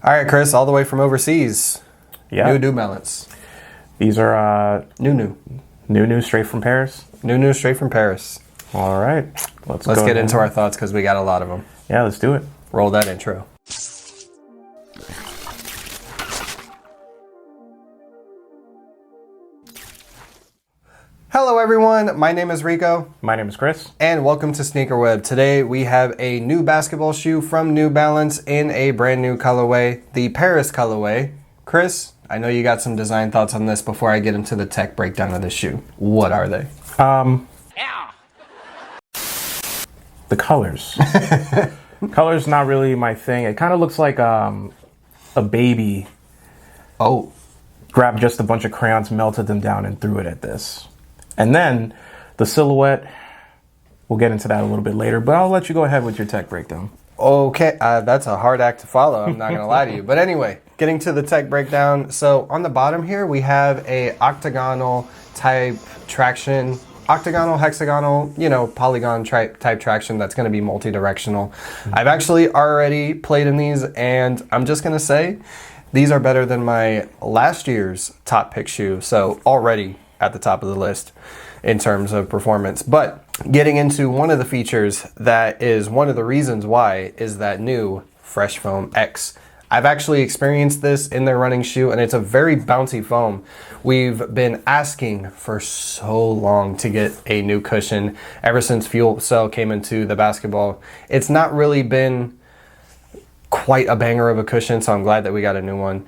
All right, Chris, all the way from overseas. Yeah. New Balance. These are new straight from Paris. New straight from Paris. All right. Let's get into our thoughts because we got a lot of them. Yeah, let's do it. Roll that intro. Hello everyone, my name is Rico. My name is Chris. And welcome to SneakerWeb. Today we have a new basketball shoe from New Balance in a brand new colorway, the Paris colorway. Chris, I know you got some design thoughts on this before I get into the tech breakdown of the shoe. What are they? The colors. Colors not really my thing. It kind of looks like a baby. Oh. Grabbed just a bunch of crayons, melted them down, and threw it at this. And then the silhouette, we'll get into that a little bit later, but I'll let you go ahead with your tech breakdown. Okay, that's a hard act to follow, I'm not going to lie to you. But anyway, getting to the tech breakdown. So on the bottom here, we have a octagonal type traction, octagonal, hexagonal, polygon type traction that's going to be multi-directional. I've actually already played in these, and I'm just going to say these are better than my last year's top pick shoe. So already at the top of the list in terms of performance. But getting into one of the features that is one of the reasons why is that new Fresh Foam X. I've actually experienced this in their running shoe, and it's a very bouncy foam. We've been asking for so long to get a new cushion ever since Fuel Cell came into the basketball. It's not really been quite a banger of a cushion, so I'm glad that we got a new one.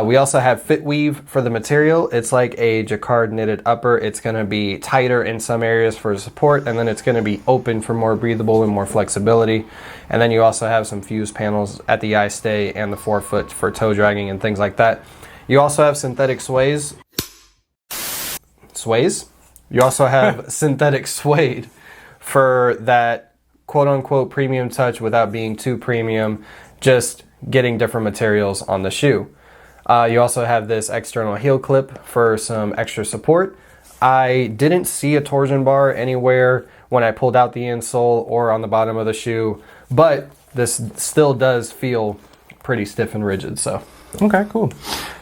We also have Fit Weave for the material. It's like a jacquard knitted upper. It's going to be tighter in some areas for support, and then it's going to be open for more breathable and more flexibility. And then you also have some fused panels at the eye stay and the forefoot for toe dragging and things like that. You also have synthetic sways. You also have synthetic suede for that quote unquote premium touch without being too premium, just getting different materials on the shoe. You also have this external heel clip for some extra support. I didn't see a torsion bar anywhere when I pulled out the insole or on the bottom of the shoe, but this still does feel pretty stiff and rigid. So, okay, cool.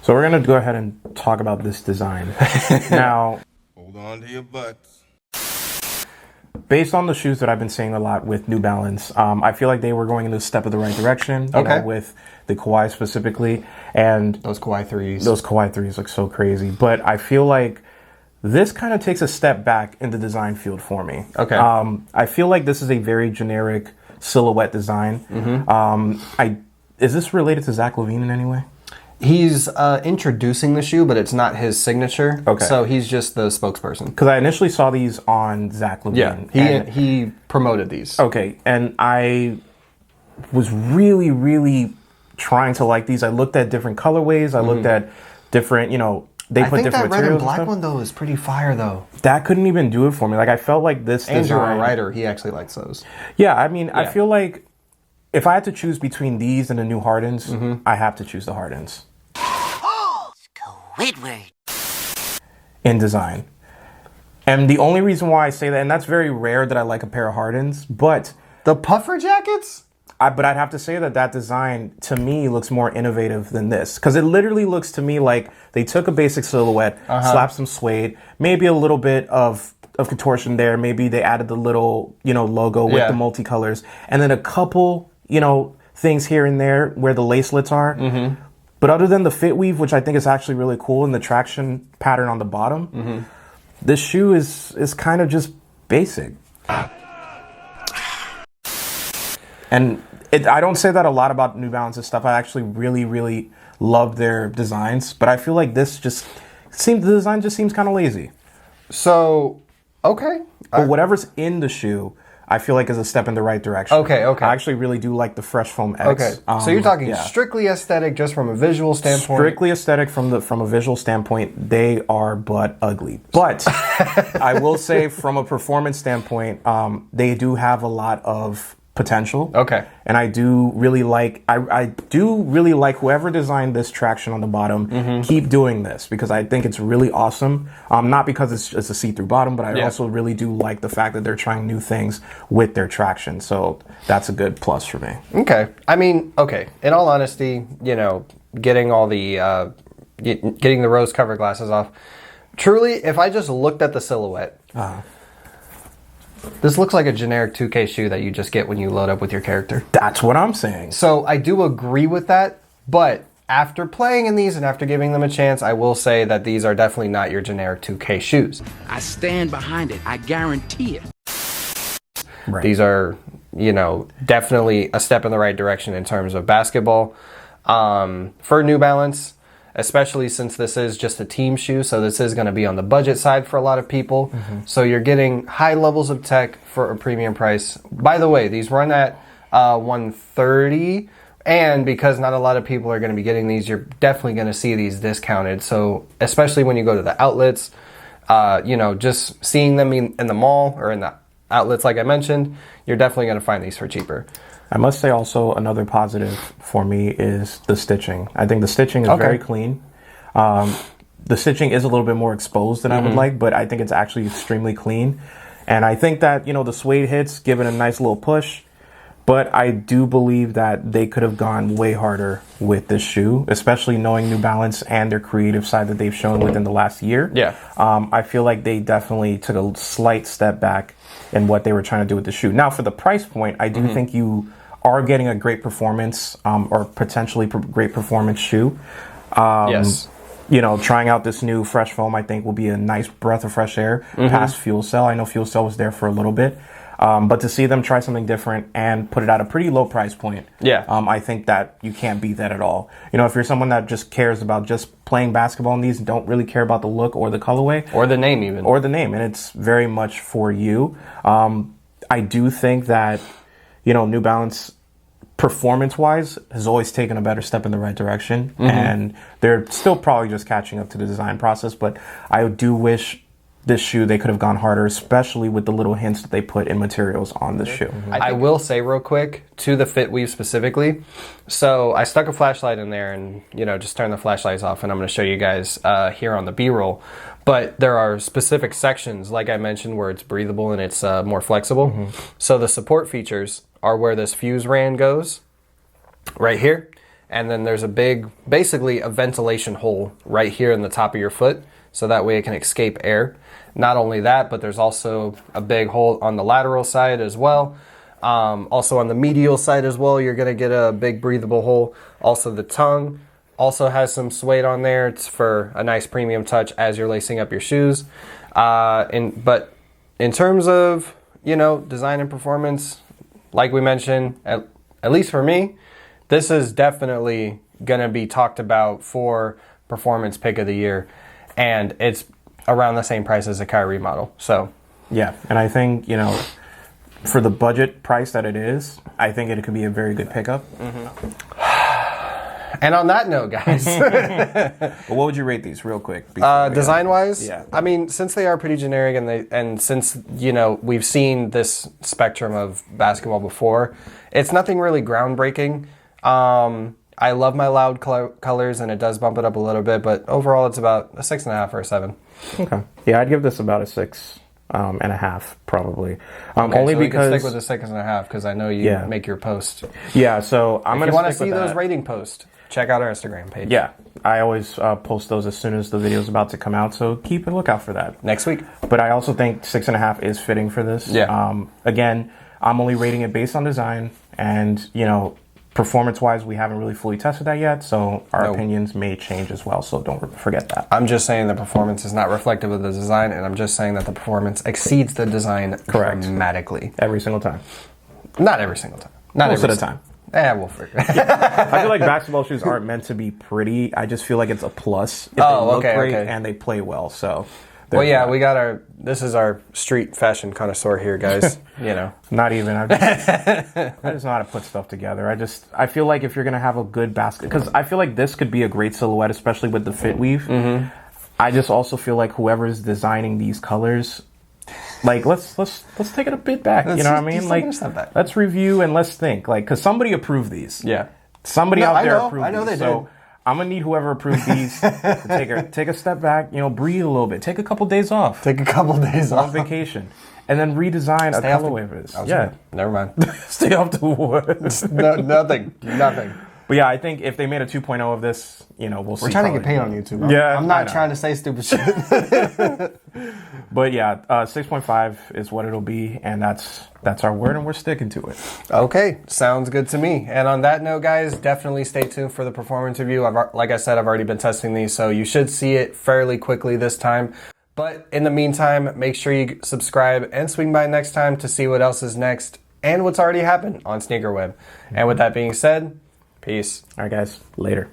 So we're going to go ahead and talk about this design. Now, hold on to your butts. Based on the shoes that I've been seeing a lot with New Balance, I feel like they were going in a step of the right direction, you know, with the Kawhi specifically. And those Kawhi threes. Those Kawhi threes look so crazy. But I feel like this kind of takes a step back in the design field for me. Okay. I feel like this is a very generic silhouette design. Mm-hmm. Is this related to Zach LaVine in any way? He's introducing the shoe, but it's not his signature. Okay. So he's just the spokesperson. Because I initially saw these on Zach LaVine. Yeah, he promoted these. Okay, and I was really, really trying to like these. I looked at different colorways. I looked at different, they put different materials. I think that red and black one, though, is pretty fire, though. That couldn't even do it for me. Like, I felt like this Andrew, design... our writer, he actually likes those. Yeah, I mean, I feel like if I had to choose between these and the new Hardens, I have to choose the Hardens. Squidward. In design. And the only reason why I say that, and that's very rare that I like a pair of Hardens, but... The puffer jackets? But I'd have to say that design, to me, looks more innovative than this. Because it literally looks to me like they took a basic silhouette, slapped some suede, maybe a little bit of contortion there, maybe they added the little, logo with the multicolors, and then a couple, things here and there where the lacelets are. Mm-hmm. But other than the fit weave, which I think is actually really cool, and the traction pattern on the bottom, this shoe is kind of just basic. And I don't say that a lot about New Balance's stuff. I actually really, really love their designs, but I feel like the design just seems kind of lazy. So, okay. But whatever's in the shoe, I feel like is a step in the right direction. Okay. I actually really do like the Fresh Foam X. Okay. So you're talking strictly aesthetic, just from a visual standpoint? Strictly aesthetic from a visual standpoint, they are but ugly. But I will say from a performance standpoint, they do have a lot of potential. Okay. And I do really like whoever designed this traction on the bottom, keep doing this because I think it's really awesome. Not because it's just a see-through bottom, but I also really do like the fact that they're trying new things with their traction. So that's a good plus for me. Okay. I mean, okay. In all honesty, you know, getting all the getting the rose cover glasses off. Truly, if I just looked at the silhouette, this looks like a generic 2K shoe that you just get when you load up with your character. That's what I'm saying. So I do agree with that, but after playing in these and after giving them a chance, I will say that these are definitely not your generic 2K shoes. I stand behind it. I guarantee it. Right. These are, you know, definitely a step in the right direction in terms of basketball. For New Balance, especially since this is just a team shoe, so this is going to be on the budget side for a lot of people. So you're getting high levels of tech for a premium price. By the way, these run at $130, and because not a lot of people are going to be getting these, you're definitely going to see these discounted. So especially when you go to the outlets, you know, just seeing them in the mall or in the outlets like I mentioned, you're definitely going to find these for cheaper. I must say also another positive for me is the stitching. I think the stitching is very clean. The stitching is a little bit more exposed than I would like, but I think it's actually extremely clean. And I think that, you know, the suede hits give it a nice little push, but I do believe that they could have gone way harder with this shoe, especially knowing New Balance and their creative side that they've shown within the last year. Yeah. I feel like they definitely took a slight step back in what they were trying to do with the shoe. Now, for the price point, I do think you are getting a great performance or potentially great performance shoe. Yes. You know, trying out this new Fresh Foam, I think, will be a nice breath of fresh air past Fuel Cell. I know Fuel Cell was there for a little bit. But to see them try something different and put it at a pretty low price point, I think that you can't beat that at all. You know, if you're someone that just cares about just playing basketball in these and don't really care about the look or the colorway. Or the name even. Or the name, and it's very much for you. I do think that, you know, New Balance, performance-wise, has always taken a better step in the right direction, and they're still probably just catching up to the design process, but I do wish this shoe they could have gone harder, especially with the little hints that they put in materials on this shoe. I will say real quick, to the fit weave specifically, so I stuck a flashlight in there and, you know, just turned the flashlights off, and I'm going to show you guys here on the B-roll. But there are specific sections, like I mentioned, where it's breathable and it's more flexible. So the support features are where this fuse ran goes, right here. And then there's a big, basically a ventilation hole right here in the top of your foot, so that way it can escape air. Not only that, but there's also a big hole on the lateral side as well. Also on the medial side as well, you're gonna get a big breathable hole. Also the tongue also has some suede on there. It's for a nice premium touch as you're lacing up your shoes. But in terms of, you know, design and performance, like we mentioned, at least for me, this is definitely gonna be talked about for performance pick of the year, and it's around the same price as a Kyrie model. So yeah, and I think, you know, for the budget price that it is, I think it could be a very good pickup. And on that note, guys, But what would you rate these real quick? design-wise, Yeah. I mean, since they are pretty generic and since, you know, we've seen this spectrum of basketball before, it's nothing really groundbreaking. I love my loud colors, and it does bump it up a little bit, but overall it's about a 6.5 or a 7. Okay. Yeah, I'd give this about a 6.5 probably. Okay, only so we because can stick with the 6.5 because I know you make your post. Yeah, so I'm If gonna you want to stick see with those that. rating posts, check out our Instagram page. Yeah, I always post those as soon as the video's about to come out, so keep a lookout for that. Next week. But I also think 6.5 is fitting for this. Yeah. Again, I'm only rating it based on design, and, you know, performance-wise, we haven't really fully tested that yet, so our opinions may change as well, so don't forget that. I'm just saying the performance is not reflective of the design, and I'm just saying that the performance exceeds the design dramatically. Every single time. Not every single time. Not Most every of the time. We'll figure it out. I feel like basketball shoes aren't meant to be pretty. I just feel like it's a plus if they look great and they play well, so... Well, yeah, we got this is our street fashion connoisseur here, guys. You know. Not even. I just know how to put stuff together. I feel like if you're going to have a good basket, because I feel like this could be a great silhouette, especially with the fit weave. I just also feel like whoever is designing these colors, Like let's take it a bit back. You know what I mean? Like let's review and let's think. Like because somebody approved these. Yeah. Somebody out there approved these. I know they did. I'm gonna need whoever approved these to take a step back. You know, breathe a little bit. Take a couple days off. Take a couple days off on vacation, and then redesign a colorway of this. Yeah. Never mind. Stay off the wood. Nothing. But yeah, I think if they made a 2.0 of this, you know, we'll see. We're trying to get paid on YouTube. Bro. Yeah, I'm not trying to say stupid shit. But yeah, 6.5 is what it'll be, and that's our word, and we're sticking to it. Okay, sounds good to me. And on that note, guys, definitely stay tuned for the performance review. Like I said, I've already been testing these, so you should see it fairly quickly this time. But in the meantime, make sure you subscribe and swing by next time to see what else is next and what's already happened on SneakerWeb. And with that being said, peace. All right, guys. Later.